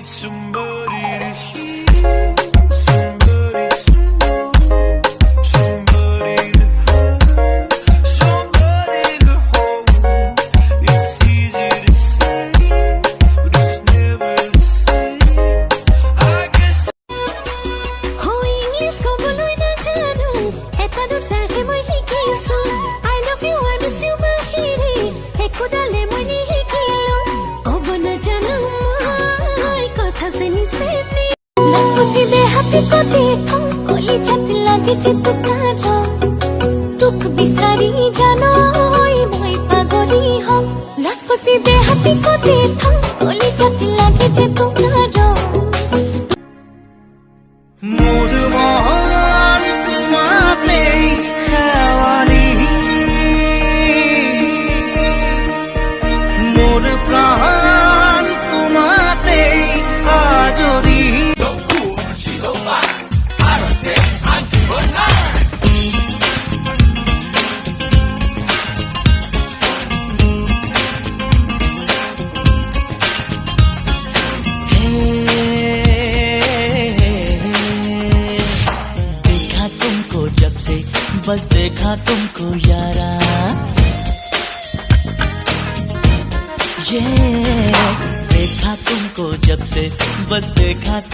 somebody to hear, somebody to know, somebody to hug, somebody to hold. It's easy to say, but it's never the same. I guess हो English को बोलो ना जानू ऐता दुटा है मोही केसु I love you I miss you माहिरे है खुदा ले मनी ही किलो ओ बना जानू माय कथा से निसेनी लस पुसी दे हाथी को देखो कोली छत लागे जे तू कारो दुख बिसारी जानो ओई मोई पागली हो लस पुसी दे हाथी को देखो कोली छत लागे जे तू कारो मोर मोहन तुम्हारे खेवाली मोर प्राण तुम्हारे आजोरी So cool, she's so fine I don't take, I give her nine देखा तुमको जब से बस देखा तुमको यारा ये देखा तुमको जब से बस देखा